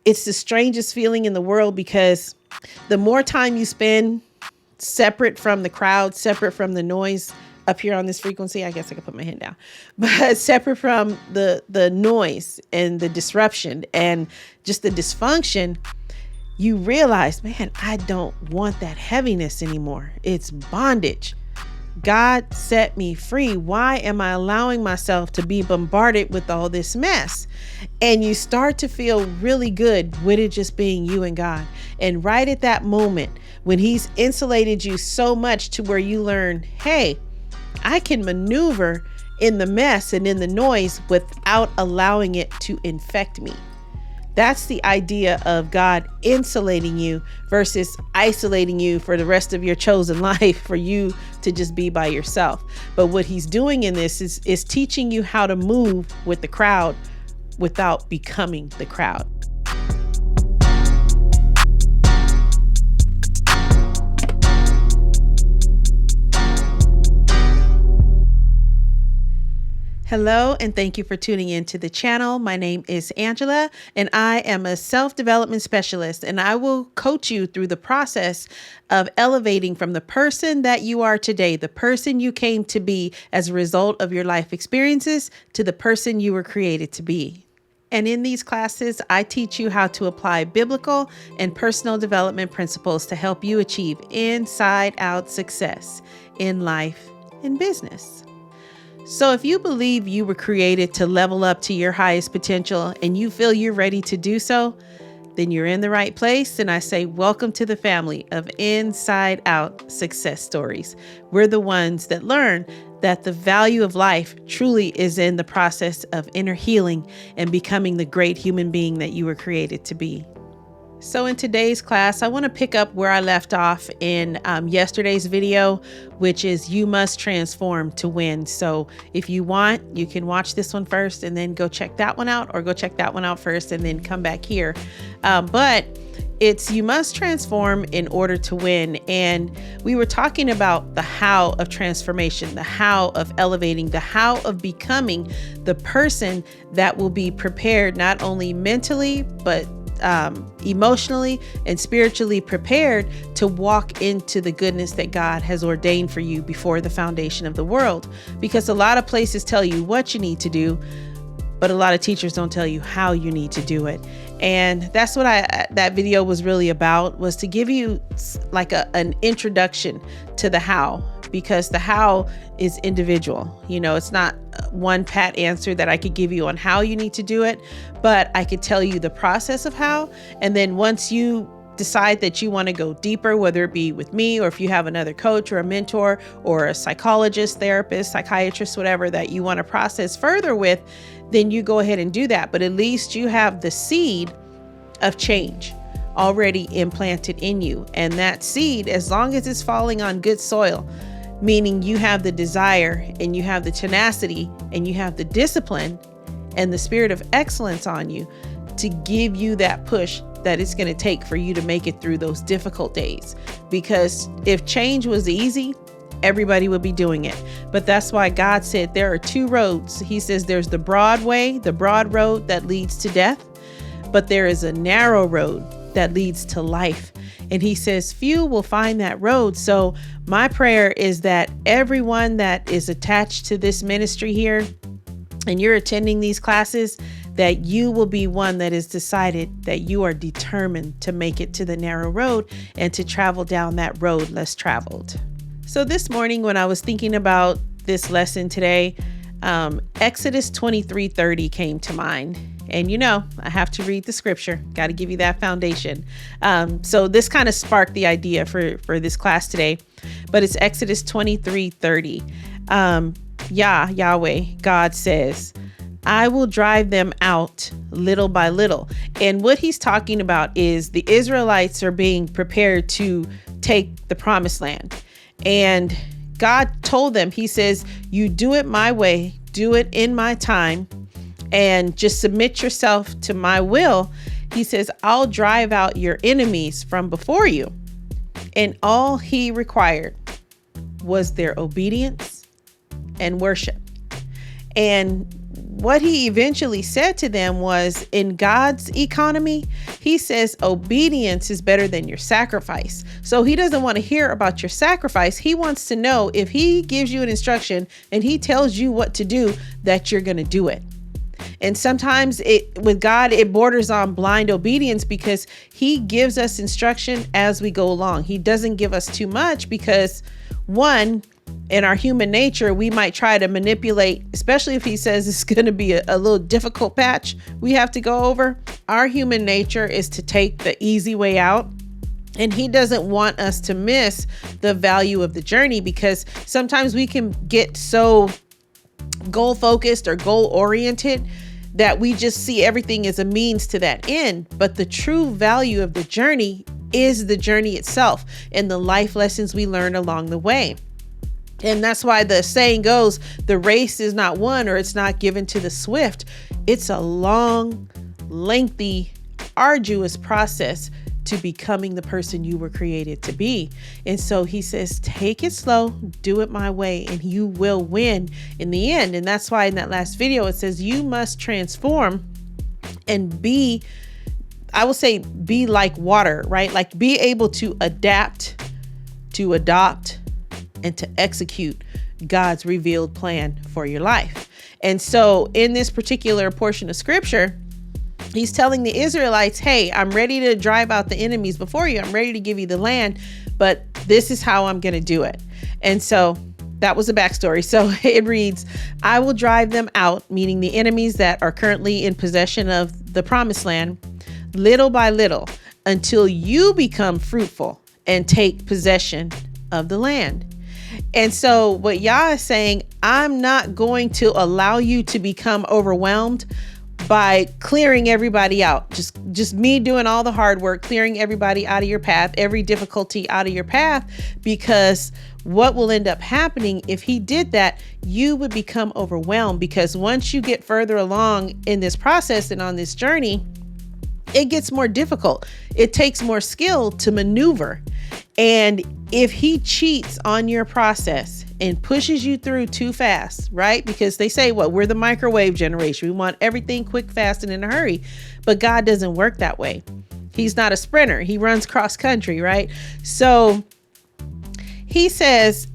it's the strangest feeling in the world, because the more time you spend separate from the crowd, separate from the noise up here on this frequency, I guess I could put my hand down, but separate from the noise and the disruption and just the dysfunction, you realize, man, I don't want that heaviness anymore. It's bondage. God set me free. Why am I allowing myself to be bombarded with all this mess? And you start to feel really good with it just being you and God. And right at that moment, when He's insulated you so much to where you learn, hey, I can maneuver in the mess and in the noise without allowing it to infect me. That's the idea of God insulating you versus isolating you for the rest of your chosen life for you to just be by yourself. But what He's doing in this is teaching you how to move with the crowd without becoming the crowd. Hello, and thank you for tuning into the channel. My name is Angela, and I am a self-development specialist, and I will coach you through the process of elevating from the person that you are today, the person you came to be as a result of your life experiences, to the person you were created to be. And in these classes, I teach you how to apply biblical and personal development principles to help you achieve inside-out success in life and business. So if you believe you were created to level up to your highest potential and you feel you're ready to do so, then you're in the right place. And I say, welcome to the family of Inside Out Success Stories. We're the ones that learn that the value of life truly is in the process of inner healing and becoming the great human being that you were created to be. So in today's class, I want to pick up where I left off in yesterday's video, which is you must transform to win. So if you want, you can watch this one first and then go check that one out, or go check that one out first and then come back here. But it's you must transform in order to win. And we were talking about the how of transformation, the how of elevating, the how of becoming the person that will be prepared not only mentally, but emotionally and spiritually prepared to walk into the goodness that God has ordained for you before the foundation of the world. Because a lot of places tell you what you need to do, but a lot of teachers don't tell you how you need to do it. And that's what that video was really about, was to give you like an introduction to the how, because the how is individual. You know, it's not one pat answer that I could give you on how you need to do it, but I could tell you the process of how. And then once you decide that you want to go deeper, whether it be with me, or if you have another coach or a mentor or a psychologist, therapist, psychiatrist, whatever that you want to process further with, then you go ahead and do that. But at least you have the seed of change already implanted in you. And that seed, as long as it's falling on good soil, meaning you have the desire and you have the tenacity and you have the discipline and the spirit of excellence on you to give you that push that it's going to take for you to make it through those difficult days. Because if change was easy, everybody would be doing it. But that's why God said there are two roads. He says there's the broad way, the broad road that leads to death, but there is a narrow road that leads to life. And He says few will find that road. So my prayer is that everyone that is attached to this ministry here and you're attending these classes, that you will be one that is decided that you are determined to make it to the narrow road and to travel down that road less traveled. So this morning when I was thinking about this lesson today, Exodus 23:30 came to mind. And you know, I have to read the scripture, got to give you that foundation. So this kind of sparked the idea for this class today, but it's Exodus 23:30. Yahweh, God says, I will drive them out little by little. And what He's talking about is the Israelites are being prepared to take the promised land. And God told them, He says, you do it my way, do it in my time, and just submit yourself to my will. He says, I'll drive out your enemies from before you. And all He required was their obedience and worship. And what he eventually said to them was, in God's economy, he says obedience is better than your sacrifice. So he doesn't want to hear about your sacrifice. He wants to know if he gives you an instruction and he tells you what to do, that you're going to do it. And sometimes with God, it borders on blind obedience because he gives us instruction as we go along. He doesn't give us too much because, one, in our human nature, we might try to manipulate, especially if he says it's going to be a little difficult patch we have to go over. Our human nature is to take the easy way out. And he doesn't want us to miss the value of the journey, because sometimes we can get so goal focused or goal oriented that we just see everything as a means to that end. But the true value of the journey is the journey itself and the life lessons we learn along the way. And that's why the saying goes, the race is not won, or it's not given to the swift. It's a long, lengthy, arduous process to becoming the person you were created to be. And so he says, take it slow, do it my way, and you will win in the end. And that's why in that last video, it says you must transform and be, I will say, be like water, right? Like be able to adapt, to adopt, and to execute God's revealed plan for your life. And so in this particular portion of scripture, he's telling the Israelites, hey, I'm ready to drive out the enemies before you. I'm ready to give you the land, but this is how I'm going to do it. And so that was the backstory. So it reads, I will drive them out, meaning the enemies that are currently in possession of the promised land, little by little, until you become fruitful and take possession of the land. And so what Yah is saying, I'm not going to allow you to become overwhelmed by clearing everybody out. Just me doing all the hard work, clearing everybody out of your path, every difficulty out of your path, because what will end up happening if he did that, you would become overwhelmed, because once you get further along in this process and on this journey, it gets more difficult. It takes more skill to maneuver. And if he cheats on your process and pushes you through too fast, right? Because they say, we're the microwave generation. We want everything quick, fast, and in a hurry. But God doesn't work that way. He's not a sprinter. He runs cross country, right? So he says,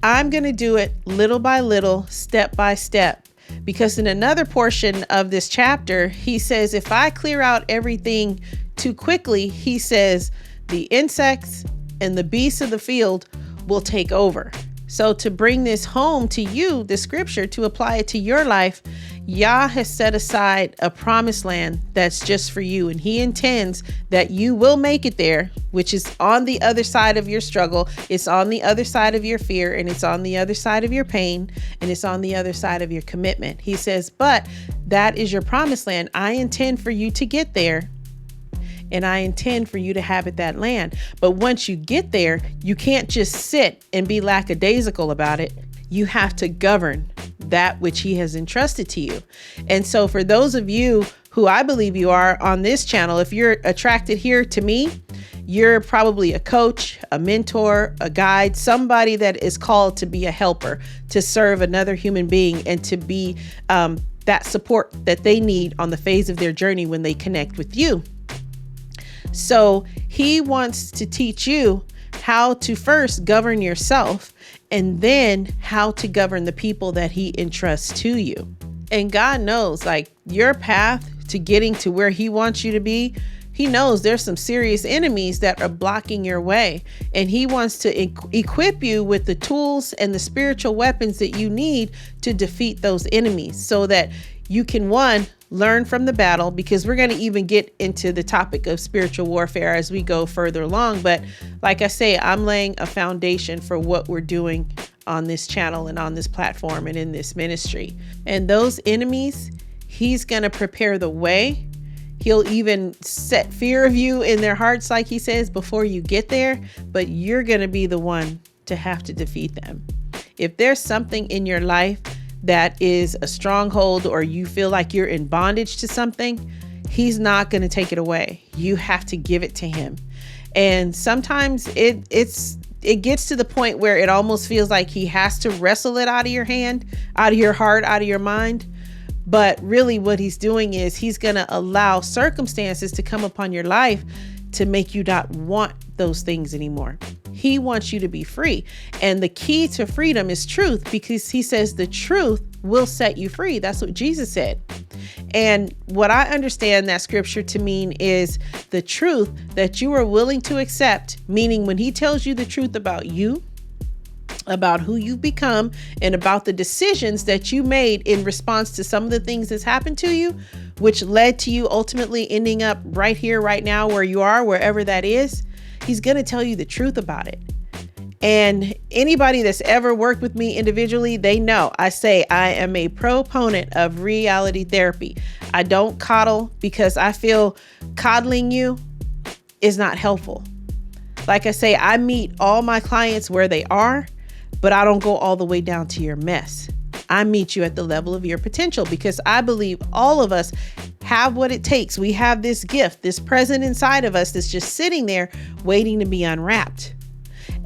I'm going to do it little by little, step by step. Because in another portion of this chapter, he says, if I clear out everything too quickly, he says, the insects and the beasts of the field will take over. So to bring this home to you, the scripture, to apply it to your life, Yah has set aside a promised land that's just for you. And he intends that you will make it there, which is on the other side of your struggle. It's on the other side of your fear, and it's on the other side of your pain, and it's on the other side of your commitment. He says, but that is your promised land. I intend for you to get there. And I intend for you to habit that land. But once you get there, you can't just sit and be lackadaisical about it. You have to govern that which he has entrusted to you. And so for those of you who I believe you are on this channel, if you're attracted here to me, you're probably a coach, a mentor, a guide, somebody that is called to be a helper, to serve another human being, and to be that support that they need on the phase of their journey when they connect with you. So he wants to teach you how to first govern yourself, and then how to govern the people that he entrusts to you. And God knows, like, your path to getting to where he wants you to be, he knows there's some serious enemies that are blocking your way. And he wants to equip you with the tools and the spiritual weapons that you need to defeat those enemies, so that you can, one, learn from the battle, because we're going to even get into the topic of spiritual warfare as we go further along. But like I say, I'm laying a foundation for what we're doing on this channel and on this platform and in this ministry. And those enemies, he's going to prepare the way. He'll even set fear of you in their hearts, like he says, before you get there. But you're going to be the one to have to defeat them. If there's something in your life that is a stronghold, or you feel like you're in bondage to something, he's not going to take it away. You have to give it to him. And sometimes it gets to the point where it almost feels like he has to wrestle it out of your hand, out of your heart, out of your mind. But really what he's doing is he's going to allow circumstances to come upon your life to make you not want those things anymore. He wants you to be free. And the key to freedom is truth, because he says the truth will set you free. That's what Jesus said. And what I understand that scripture to mean is the truth that you are willing to accept, meaning when he tells you the truth about you, about who you've become, and about the decisions that you made in response to some of the things that's happened to you, which led to you ultimately ending up right here, right now, where you are, wherever that is. He's going to tell you the truth about it. And anybody that's ever worked with me individually, they know I say I am a proponent of reality therapy. I don't coddle, because I feel coddling you is not helpful. Like I say, I meet all my clients where they are, but I don't go all the way down to your mess. I meet you at the level of your potential, because I believe all of us have what it takes. We have this gift, this present inside of us that's just sitting there waiting to be unwrapped.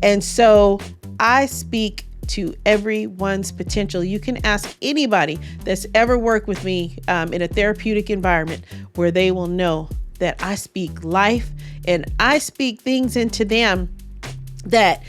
And so I speak to everyone's potential. You can ask anybody that's ever worked with me in a therapeutic environment, where they will know that I speak life and I speak things into them that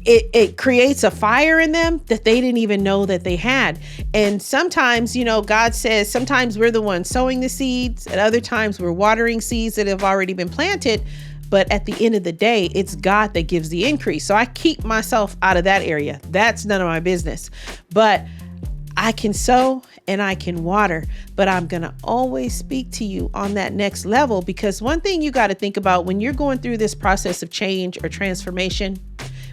it creates a fire in them that they didn't even know that they had. And sometimes, God says sometimes we're the ones sowing the seeds, and other times we're watering seeds that have already been planted. But at the end of the day, it's God that gives the increase. So I keep myself out of that area. That's none of my business. But I can sow and I can water, but I'm going to always speak to you on that next level, because one thing you got to think about when you're going through this process of change or transformation,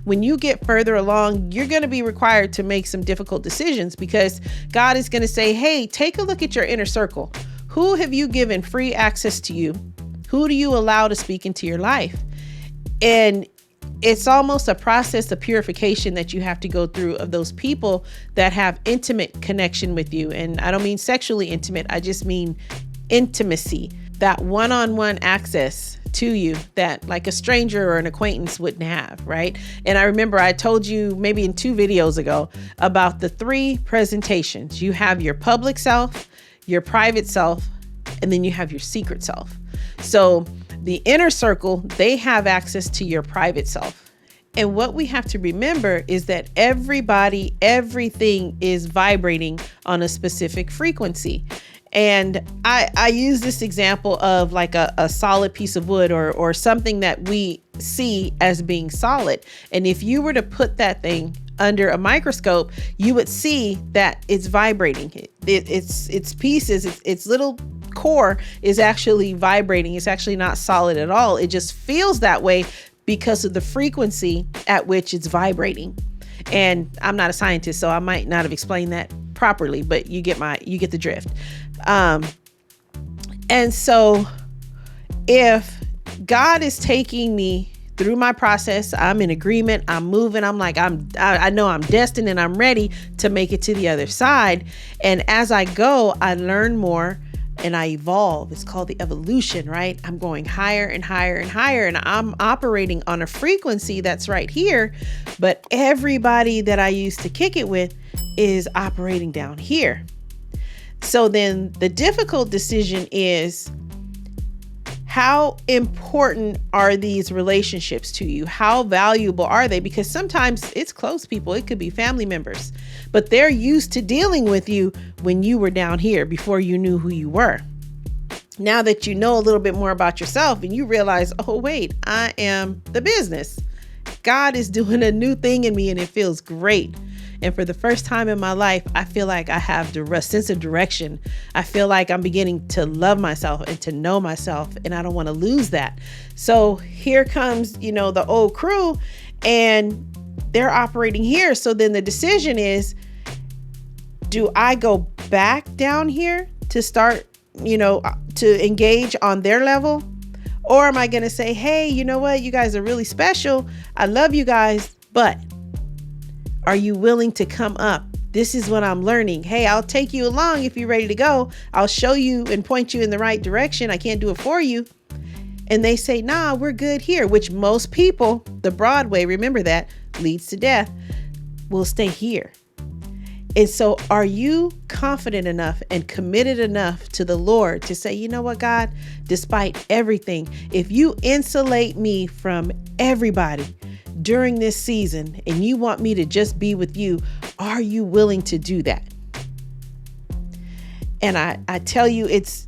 when you get further along, you're going to be required to make some difficult decisions, because God is going to say, hey, take a look at your inner circle. Who have you given free access to you? Who do you allow to speak into your life? And it's almost a process of purification that you have to go through of those people that have intimate connection with you. And I don't mean sexually intimate. I just mean intimacy, that one-on-one access to you that like a stranger or an acquaintance wouldn't have, right? And I remember I told you maybe in 2 videos ago about the 3 presentations. You have your public self, your private self, and then you have your secret self. So the inner circle, they have access to your private self. And what we have to remember is that everybody, everything is vibrating on a specific frequency. And I use this example of like a solid piece of wood or something that we see as being solid. And if you were to put that thing under a microscope, you would see that it's vibrating. Its pieces, its little core is actually vibrating. It's actually not solid at all. It just feels that way because of the frequency at which it's vibrating. And I'm not a scientist, so I might not have explained that properly, but you get the drift. And so if God is taking me through my process, I'm in agreement, I'm moving, I'm like, I know I'm destined and I'm ready to make it to the other side. And as I go, I learn more and I evolve. It's called the evolution, right? I'm going higher and higher and higher, and I'm operating on a frequency that's right here. But everybody that I used to kick it with is operating down here. So then the difficult decision is, how important are these relationships to you? How valuable are they? Because sometimes it's close people. It could be family members, but they're used to dealing with you when you were down here before you knew who you were. Now that you know a little bit more about yourself and you realize, oh, wait, I am the business. God is doing a new thing in me and it feels great. And for the first time in my life, I feel like I have a sense of direction. I feel like I'm beginning to love myself and to know myself, and I don't want to lose that. So here comes, the old crew, and they're operating here. So then the decision is, do I go back down here to start, to engage on their level? Or am I going to say, hey, you know what? You guys are really special. I love you guys, but are you willing to come up? This is what I'm learning. Hey, I'll take you along if you're ready to go. I'll show you and point you in the right direction. I can't do it for you. And they say, nah, we're good here, which most people, the Broadway, remember that, leads to death, will stay here. And so are you confident enough and committed enough to the Lord to say, you know what, God, despite everything, if you insulate me from everybody during this season and you want me to just be with you, are you willing to do that? And I tell you, it's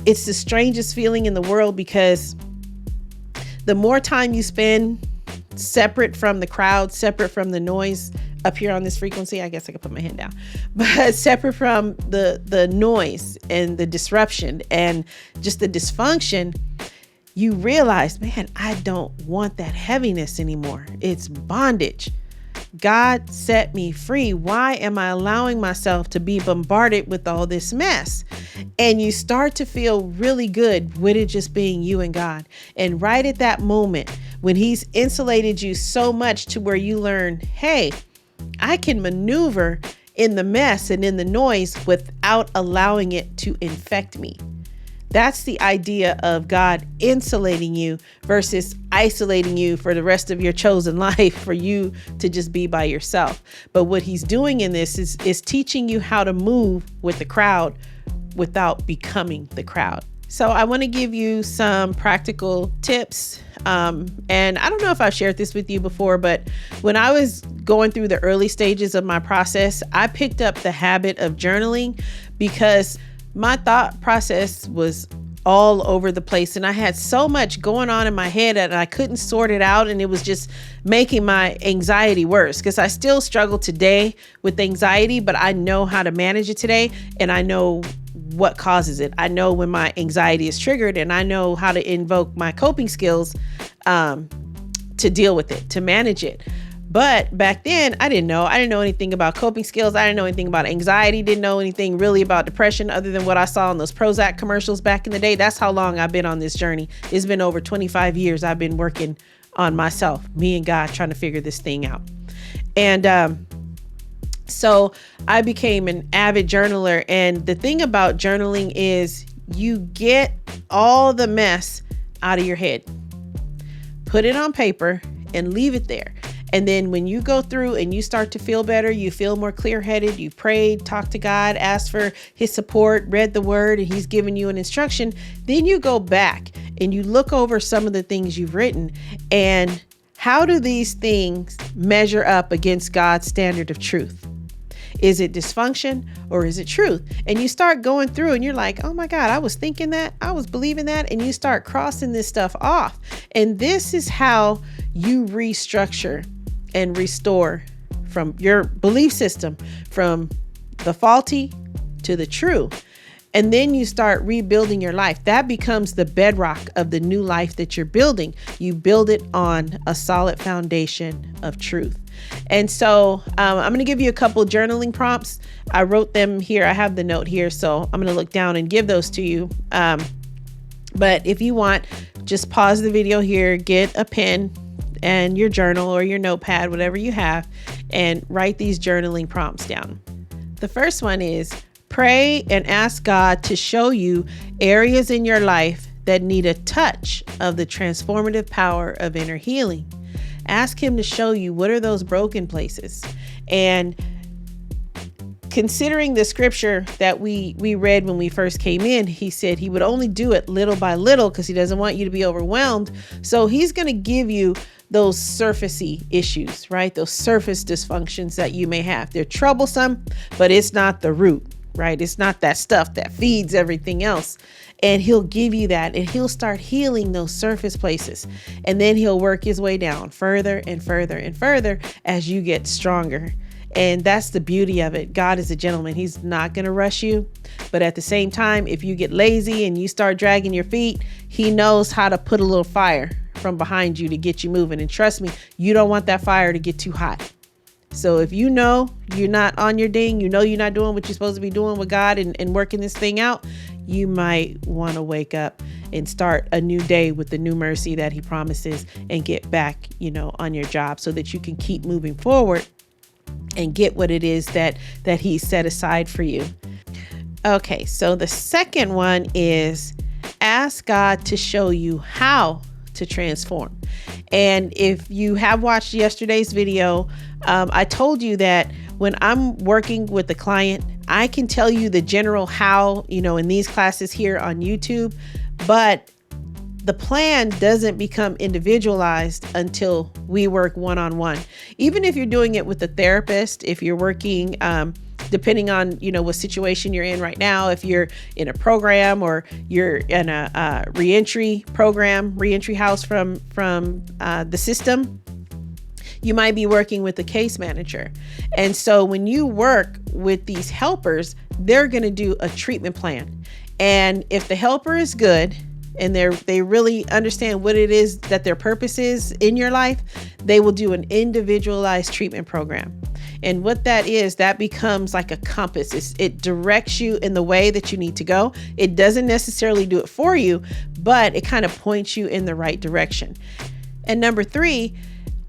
the strangest feeling in the world, because the more time you spend separate from the crowd, separate from the noise up here on this frequency, I guess I could put my hand down, but separate from the noise and the disruption and just the dysfunction, you realize, man, I don't want that heaviness anymore. It's bondage. God set me free. Why am I allowing myself to be bombarded with all this mess? And you start to feel really good with it just being you and God. And right at that moment, when He's insulated you so much to where you learn, hey, I can maneuver in the mess and in the noise without allowing it to infect me. That's the idea of God insulating you versus isolating you for the rest of your chosen life for you to just be by yourself. But what He's doing in this is teaching you how to move with the crowd without becoming the crowd. So I want to give you some practical tips. And I don't know if I've shared this with you before, but when I was going through the early stages of my process, I picked up the habit of journaling because my thought process was all over the place and I had so much going on in my head and I couldn't sort it out, and it was just making my anxiety worse, because I still struggle today with anxiety, but I know how to manage it today, and I know what causes it. I know when my anxiety is triggered, and I know how to invoke my coping skills to deal with it, to manage it. But back then I didn't know anything about coping skills. I didn't know anything about anxiety, didn't know anything really about depression other than what I saw in those Prozac commercials back in the day. That's how long I've been on this journey. It's been over 25 years I've been working on myself, me and God, trying to figure this thing out. And so I became an avid journaler. And the thing about journaling is you get all the mess out of your head, put it on paper and leave it there. And then when you go through and you start to feel better, you feel more clear-headed, you prayed, talked to God, asked for His support, read the word, and He's given you an instruction. Then you go back and you look over some of the things you've written, and how do these things measure up against God's standard of truth? Is it dysfunction or is it truth? And you start going through and you're like, oh my God, I was thinking that, I was believing that. And you start crossing this stuff off. And this is how you restructure and restore from your belief system, from the faulty to the true. And then you start rebuilding your life. That becomes the bedrock of the new life that you're building. You build it on a solid foundation of truth. And so I'm going to give you a couple journaling prompts. I wrote them here. I have the note here, so I'm going to look down and give those to you. But if you want, just pause the video here, get a pen and your journal or your notepad, whatever you have, and write these journaling prompts down. The first one is pray and ask God to show you areas in your life that need a touch of the transformative power of inner healing. Ask Him to show you what are those broken places. And considering the scripture that we read when we first came in, He said He would only do it little by little because He doesn't want you to be overwhelmed. So He's going to give you those surfacey issues, right? Those surface dysfunctions that you may have. They're troublesome, but it's not the root, right? It's not that stuff that feeds everything else. And He'll give you that, and He'll start healing those surface places. And then He'll work His way down further and further and further as you get stronger. And that's the beauty of it. God is a gentleman. He's not going to rush you. But at the same time, if you get lazy and you start dragging your feet, He knows how to put a little fire from behind you to get you moving. And trust me, you don't want that fire to get too hot. So if you know you're not on your ding, you know you're not doing what you're supposed to be doing with God and working this thing out, you might want to wake up and start a new day with the new mercy that He promises and get back, on your job so that you can keep moving forward and get what it is that He set aside for you. Okay, so the second one is ask God to show you how to transform. And if you have watched yesterday's video, I told you that when I'm working with the client, I can tell you the general how, in these classes here on YouTube, but the plan doesn't become individualized until we work one-on-one. Even if you're doing it with a therapist, if you're working, depending on, what situation you're in right now, if you're in a program or you're in a reentry program, reentry house from the system, you might be working with a case manager. And so when you work with these helpers, they're going to do a treatment plan. And if the helper is good, and they really understand what it is that their purpose is in your life, they will do an individualized treatment program. And what that is, that becomes like a compass. It directs you in the way that you need to go. It doesn't necessarily do it for you, but it kind of points you in the right direction. And number 3,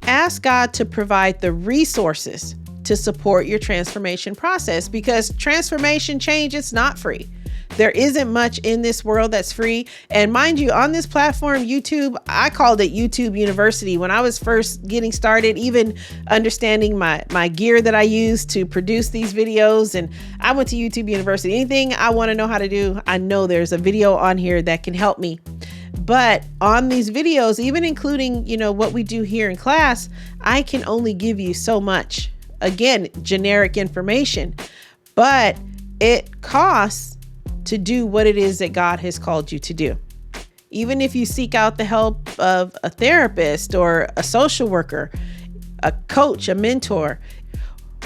ask God to provide the resources to support your transformation process, because transformation change, it's not free. There isn't much in this world that's free. And mind you, on this platform, YouTube, I called it YouTube University. When I was first getting started, even understanding my gear that I use to produce these videos, and I went to YouTube University. Anything I want to know how to do, I know there's a video on here that can help me. But on these videos, even including, what we do here in class, I can only give you so much. Again, generic information, but it costs to do what it is that God has called you to do. Even if you seek out the help of a therapist or a social worker, a coach, a mentor,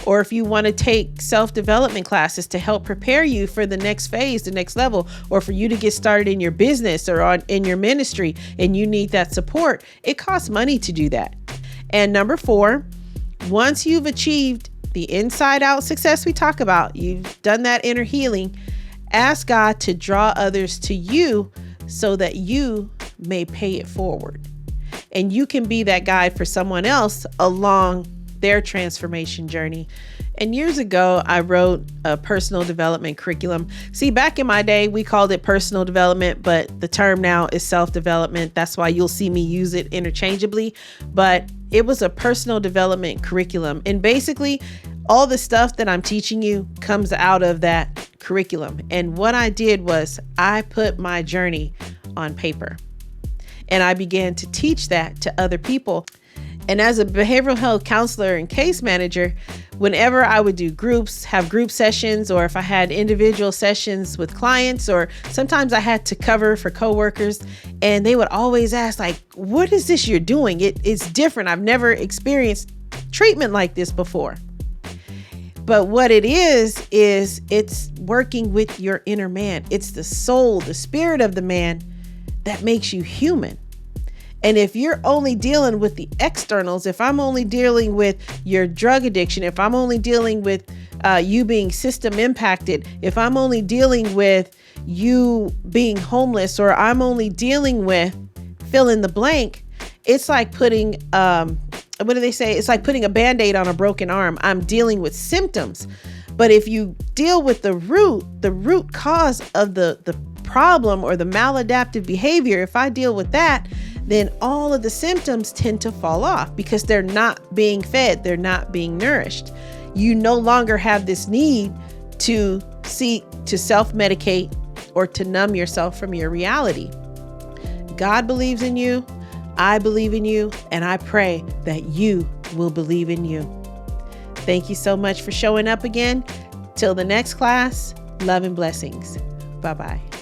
or if you want to take self-development classes to help prepare you for the next phase, the next level, or for you to get started in your business or in your ministry and you need that support, it costs money to do that. And number 4, once you've achieved the inside out success we talk about, you've done that inner healing, ask God to draw others to you so that you may pay it forward. And you can be that guide for someone else along their transformation journey. And years ago, I wrote a personal development curriculum. See, back in my day, we called it personal development, but the term now is self-development. That's why you'll see me use it interchangeably. But it was a personal development curriculum. And basically, all the stuff that I'm teaching you comes out of that curriculum. And what I did was I put my journey on paper and I began to teach that to other people. And as a behavioral health counselor and case manager, whenever I would do groups, have group sessions, or if I had individual sessions with clients, or sometimes I had to cover for coworkers, and they would always ask, like, what is this you're doing? It's different. I've never experienced treatment like this before. But what it is it's working with your inner man. It's the soul, the spirit of the man that makes you human. And if you're only dealing with the externals, if I'm only dealing with your drug addiction, if I'm only dealing with you being system impacted, if I'm only dealing with you being homeless, or I'm only dealing with fill in the blank, it's like putting, what do they say? It's like putting a Band-Aid on a broken arm. I'm dealing with symptoms. But if you deal with the root cause of the problem or the maladaptive behavior, if I deal with that, then all of the symptoms tend to fall off because they're not being fed. They're not being nourished. You no longer have this need to seek to self-medicate or to numb yourself from your reality. God believes in you. I believe in you. And I pray that you will believe in you. Thank you so much for showing up again. Till the next class, love and blessings. Bye-bye.